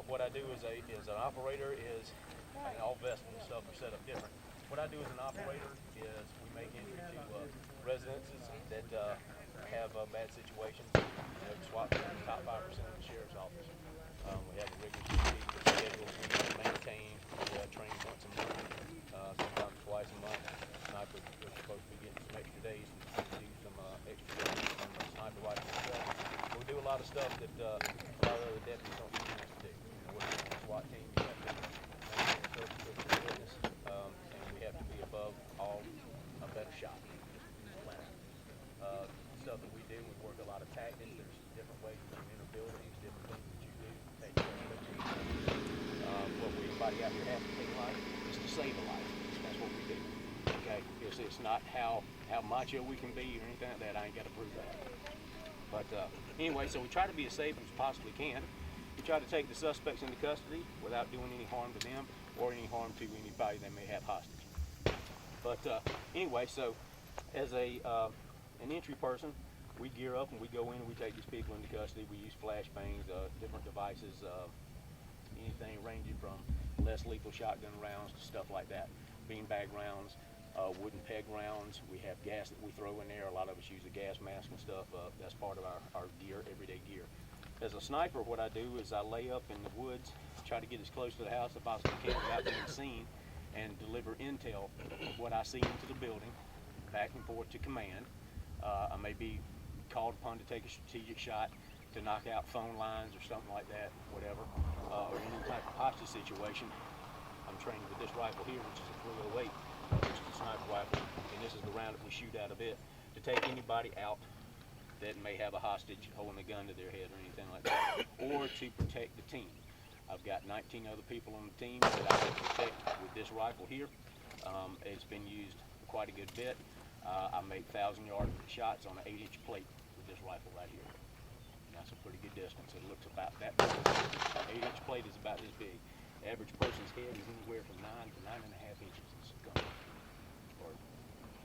what I do as an operator is, and all vessels and stuff are set up different. What I do as an operator is we make entry to residences that have bad situations. SWAT team, top 5% of the sheriff's office. We have a rigorous schedule we maintain. We train once a month, sometimes twice a month. Sniper, we're supposed to be getting some extra days and do some extra training on the sniper rifle itself. But we do a lot of stuff that a lot of other deputies don't need us to do. We're a SWAT team. You have to maintain a perfect fitness, and we have to be above all a better shot. Stuff that we do, we work a lot of tactics. There's different ways you enter buildings, different things that you do to take care of it. What everybody out here has to take life is to save a life. That's what we do. Okay, it's not how macho we can be or anything like that. I ain't got to prove that. But anyway, so we try to be as safe as we possibly can. We try to take the suspects into custody without doing any harm to them or any harm to anybody they may have hostage. But anyway, so as an entry person, we gear up and we go in and we take these people into custody. We use flashbangs, different devices, anything ranging from less lethal shotgun rounds to stuff like that, beanbag rounds, wooden peg rounds. We have gas that we throw in there. A lot of us use a gas mask and stuff. That's part of our gear, everyday gear. As a sniper, what I do is I lay up in the woods, try to get as close to the house as I possibly can without being seen, and deliver intel of what I see into the building, back and forth to command. I may be called upon to take a strategic shot to knock out phone lines or something like that, whatever, or any type of hostage situation. I'm trained with this rifle here, which is a 308, which is a sniper rifle, and this is the round that we shoot out of it to take anybody out that may have a hostage holding a gun to their head or anything like that, or to protect the team. I've got 19 other people on the team that I can protect with this rifle here. It's been used quite a good bit. I make 1,000-yard shots on an 8-inch plate with this rifle right here. And that's a pretty good distance. It looks about that big. An 8-inch plate is about this big. The average person's head is anywhere from 9 to 9.5 inches. It's gun, or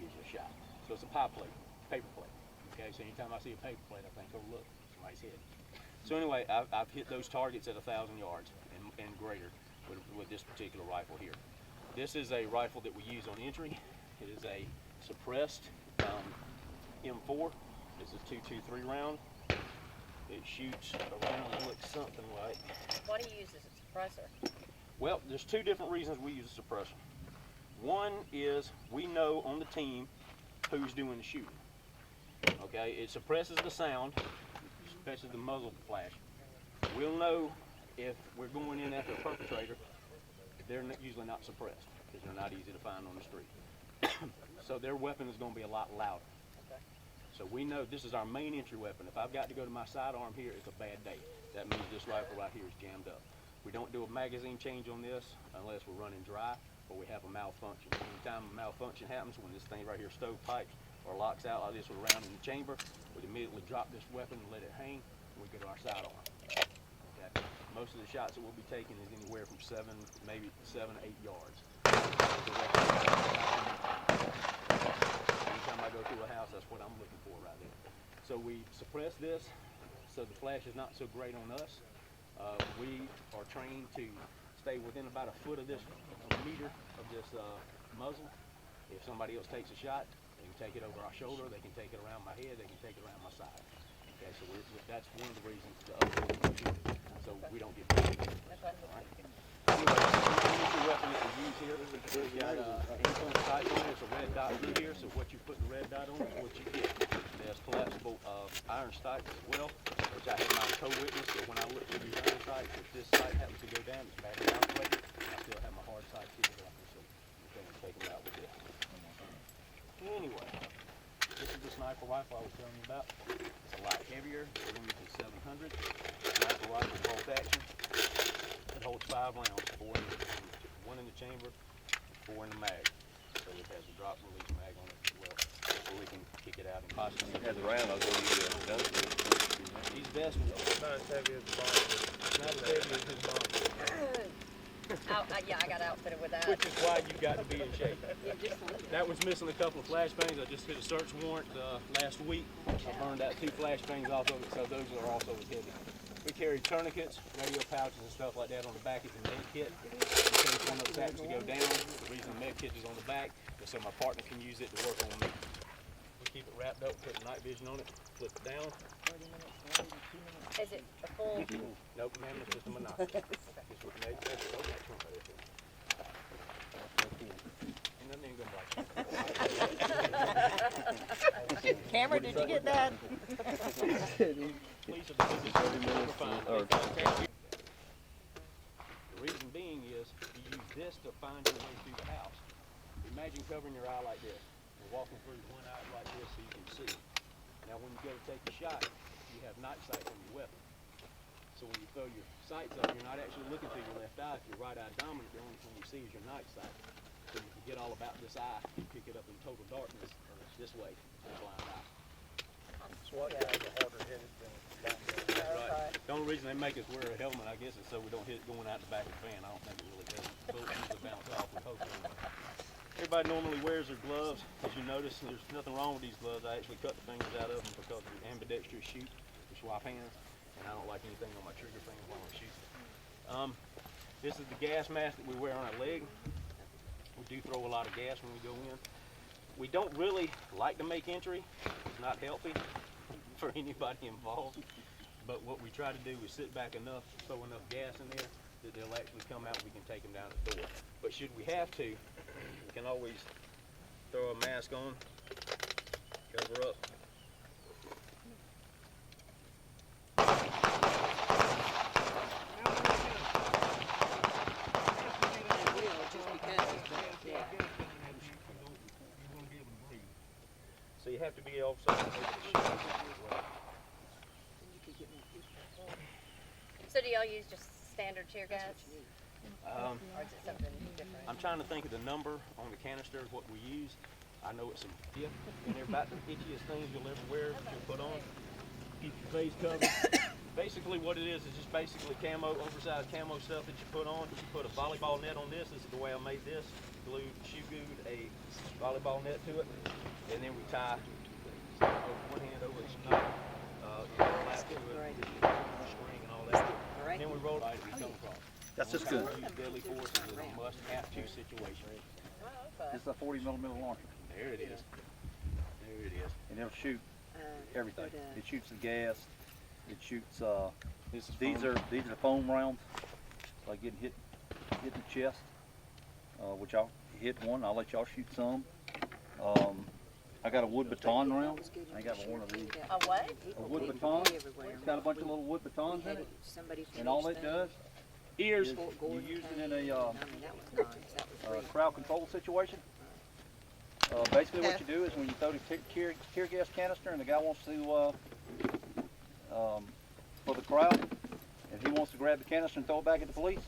gives you a shot. So it's a pie plate, paper plate. Okay, so anytime I see a paper plate, I think, oh look, somebody's head. So anyway, I've hit those targets at 1,000 yards and greater with this particular rifle here. This is a rifle that we use on entry. It is a suppressed M4. It's a 223 round. It shoots around, looks something like. What do you use as a suppressor? Well, there's two different reasons we use a suppressor. One is we know on the team who's doing the shooting. Okay, it suppresses the sound, especially the muzzle flash. We'll know if we're going in after a perpetrator. They're usually not suppressed because they're not easy to find on the street. So their weapon is going to be a lot louder. Okay. So we know this is our main entry weapon. If I've got to go to my sidearm here, it's a bad day. That means this rifle right here is jammed up. We don't do a magazine change on this unless we're running dry or we have a malfunction. Anytime a malfunction happens, when this thing right here stovepipes or locks out like this around in the chamber, we'd immediately drop this weapon and let it hang, and we go to our sidearm. Okay. Most of the shots that we'll be taking is anywhere from 7, maybe 7 to 8 yards. Anytime I go through a house, that's what I'm looking for right there. So we suppress this so the flash is not so great on us. We are trained to stay within about a foot of this, a meter of this muzzle. If somebody else takes a shot, they can take it over our shoulder, they can take it around my head, they can take it around my side. Okay, so that's one of the reasons to upgrade the shooter, so we don't get burned. Right. Anyway, the weapon that we use here, we've got influence sights on it. It's a red dot through here, so what you put the red dot on is what you get. There's collapsible iron sights as well, which I have my co-witness, so when I look through these iron sights, if this sight happens to go down, it's battery operated, I still have my hard sights here that I can see. Okay, and take them out with this. Anyway, this is the sniper rifle I was telling you about. It's a lot heavier. The one is 700. Sniper rifle bolt action. It holds 5 rounds, 1 in the chamber, 4 in the mag. So it has a drop release mag on it as well, so we can kick it out and possibly. Has a round, I'll go done. These vests are not as heavy as the bomb. Not as heavy as his bomb. Yeah, I got outfitted with that. Which is why you got to be in shape. That was missing a couple of flashbangs. I just did a search warrant last week. I burned out 2 flashbangs off of it, so those are also as heavy. We carry tourniquets, radio pouches, and stuff like that on the back of the med kit. In case one of those happens to go down, the reason the med kit is on the back is so my partner can use it to work on me. We keep it wrapped up, put the night vision on it, flip it down. Is it a full? Nope, ma'am, it's just a monopoly. It's what made it. Oh, that's one right there. Ain't nothing even gonna like it. Cameron, did you get that? Police are the biggest ever find. The reason being is you use this to find your way through the house. Imagine covering your eye like this and walking through one eye like this so you can see. Now when you go to take a shot, you have night sight on your weapon. So when you throw your sights up, you're not actually looking through your left eye. If you're right eye dominant, the only thing you see is your night sight. So you forget all about this eye. You pick it up in total darkness this way, your blind eye. SWAT guys are harder headed than That's right. The only reason they make us wear a helmet, I guess, is so we don't hit it going out the back of the van. I don't think it really does. Bullets usually bounce off, we hope anyway. Everybody normally wears their gloves. As you notice, there's nothing wrong with these gloves. I actually cut the fingers out of them because of the ambidextrous shoot, the swap hands, and I don't like anything on my trigger finger while I'm shooting. This is the gas mask that we wear on our leg. We do throw a lot of gas when we go in. We don't really like to make entry. It's not healthy for anybody involved. But what we try to do is sit back enough, throw enough gas in there that they'll actually come out and we can take them down the door. But should we have to, we can always throw a mask on, cover up. So you have to be also able to shoot as well. So do y'all use just standard tear gas? Or is it something different? I'm trying to think of the number on the canister of what we use. I know it's some dip, and they're about the itchiest things you'll ever wear, you'll put on. Keep your face covered. Basically what it is just basically camo, oversized camo stuff that you put on. You put a volleyball net on this. This is the way I made this. Shoe glued a volleyball net to it. And then we tie one hand over its knot, lap to it, string and all that. And then we roll it as we come across. That's just good. Use deadly force is a must-have-to situation. Oh, okay. This is a 40mm launcher, There it is. There it is. and it'll shoot everything. It shoots the gas. It shoots. This is These are foam rounds, like getting hit in the chest. Which I'll hit one. I'll let y'all shoot some. I got a wood baton round. I got one of these. A what? A wood baton. It's got a bunch of little wood batons in it, and all it does is you use it in a crowd control situation. Basically, what you do is when you throw the tear gas canister and the guy wants to, for the crowd, and he wants to grab the canister and throw it back at the police,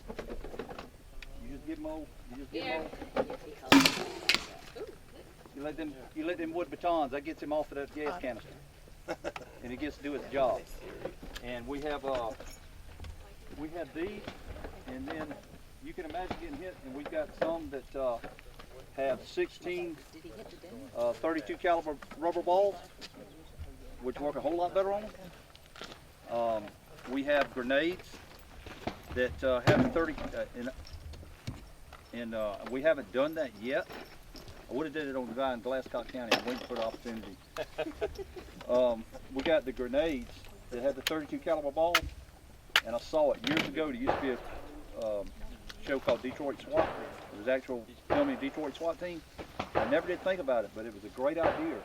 you just give him you let them wood batons. That gets him off of that gas canister, and he gets to do his job. And we have these, and then you can imagine getting hit. And we've got some that have 16 32 caliber rubber balls, which work a whole lot better on them. We have grenades that have 30, and we haven't done that yet. I would have did it on the guy in Glasscock County. I'm waiting for the opportunity. We got the grenades that have the 32 caliber balls, and I saw it years ago. There used to be a show called Detroit SWAT. It was actual filming Detroit SWAT team. I never did think about it, but it was a great idea.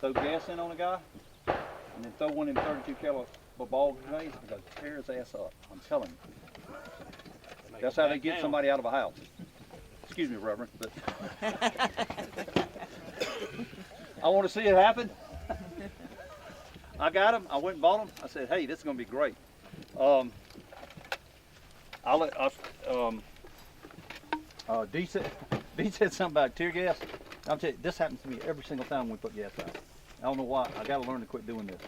Throw gas in on a guy, and then throw one in 32 caliber ball grenades and tear his ass up. I'm telling you. That's how they get somebody out of a house. Excuse me, Reverend, but I want to see it happen. I got them. I went and bought them. I said, "Hey, this is going to be great." D said something about tear gas. I'll tell you, this happens to me every single time we put gas out. I don't know why. I got to learn to quit doing this.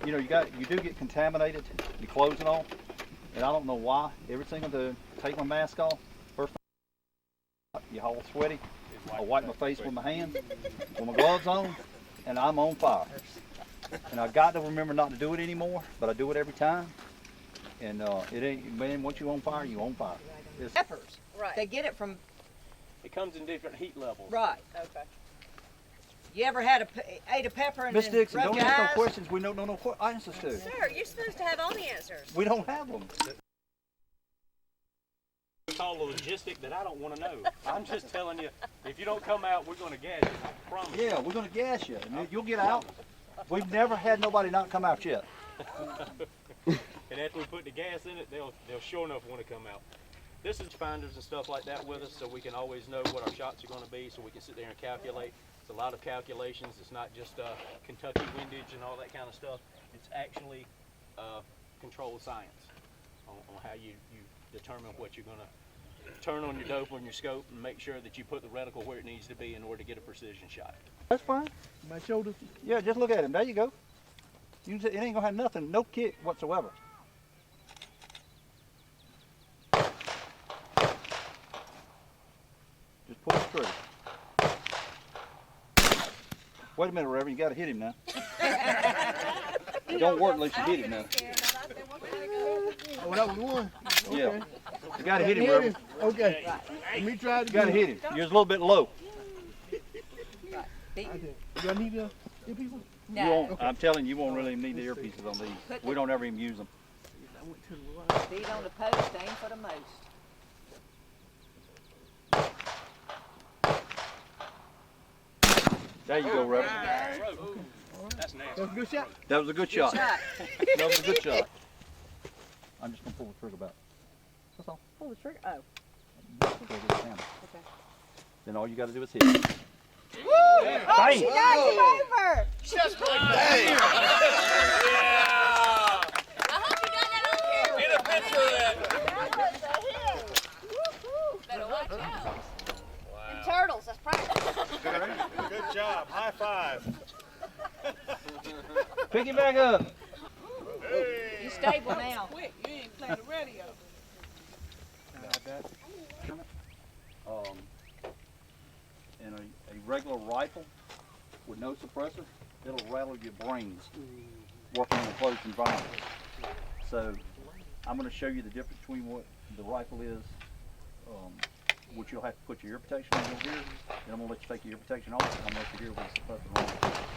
You know, you do get contaminated, your clothes and all, and I don't know why. Every single time I take my mask off, first you all sweaty. I wipe my face with my hands, with my gloves on, and I'm on fire. And I got to remember not to do it anymore, but I do it every time. And it ain't, man, once you on fire, you on fire. It's, Peppers. Right. They get it from, It comes in different heat levels. right. Okay. You ever ate a pepper and Miss then Dixon, rubbed don't your ask no eyes? questions we don't know no answers to. Sir, you're supposed to have all the answers. We don't have them. It's all a logistic that I don't want to know. I'm just telling you, if you don't come out, we're going to gas you. I promise. Yeah, we're gonna gas you, and you'll get out. We've never had nobody not come out yet. And after we put the gas in it, they'll sure enough want to come out. This is finders and stuff like that with us, so we can always know what our shots are going to be, so we can sit there and calculate. It's a lot of calculations. It's not just Kentucky windage and all that kind of stuff. It's actually controlled science on how you determine what you're going to turn on your dope on your scope and make sure that you put the reticle where it needs to be in order to get a precision shot. That's fine. My shoulders. Yeah, just look at him. There you go. You it ain't gonna have nothing, no kick whatsoever. Just pull the trigger. Wait a minute, Reverend. You got to hit him now. It don't work unless you hit him now. Oh, that was one. Okay. Yeah. You got to hit him, Hit Reverend. him. Okay. Let me try it You got to again. hit him. You're a little bit low. Beat- Do I need to hear people? You No, won't, I'm telling you, you won't really need the earpieces on these. We don't ever even use them. beat on the post, aim for the most. There you go, Reverend. That's nasty. That's a good shot. That was a good shot. Shot. That was a good shot. I'm just gonna pull the trigger back. That's all. Pull the trigger. Oh. Go get the camera. Okay. Then all you got to do is hit it. Oh, Bang! she knocked him over. I hope you got that on camera. Get a picture of that. That was a hit. Better watch out. Wow. Them turtles, that's practice. Good job. High five. Pick it back up. You stable now. Quick, you ain't playing the radio. In a regular rifle with no suppressor, it'll rattle your brains working in a closed environment. So I'm going to show you the difference between what the rifle is, which you'll have to put your ear protection on here. Then I'm going to let you take your ear protection off. I'm going to let you hear with the suppressor on.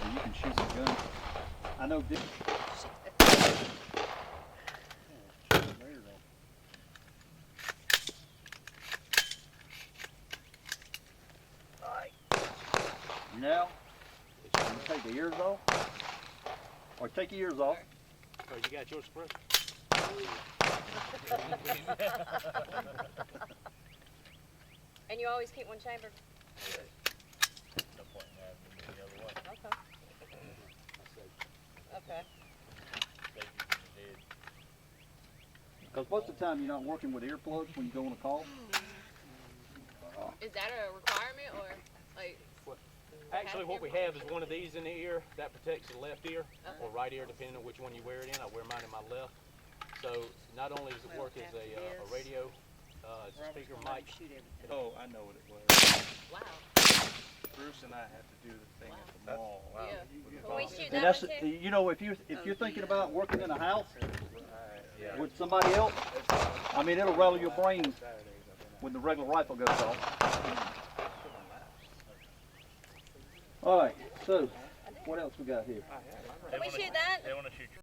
So you can shoot the gun. I know this. Now, you take the ears off, or take your ears off. Oh, you got your suppressor? And you always keep one chambered? No point in having the other one. Okay. Okay. Save you from the head. Because most of the time you're not working with earplugs when you go on a call. Is that a requirement or like? Actually, what we have is one of these in the ear that protects the left ear or right ear, depending on which one you wear it in. I wear mine in my left. So not only does it work as a radio, speaker mic. Oh, I know what it was. Wow. Bruce and I had to do the thing at the mall. Yeah. Can we shoot And that that's, one too? you know, if you're thinking about working in a house Yeah. with somebody else, I mean, it'll rattle your brain when the regular rifle goes off. All right, so what else we got here? Can we shoot that? They want to shoot you.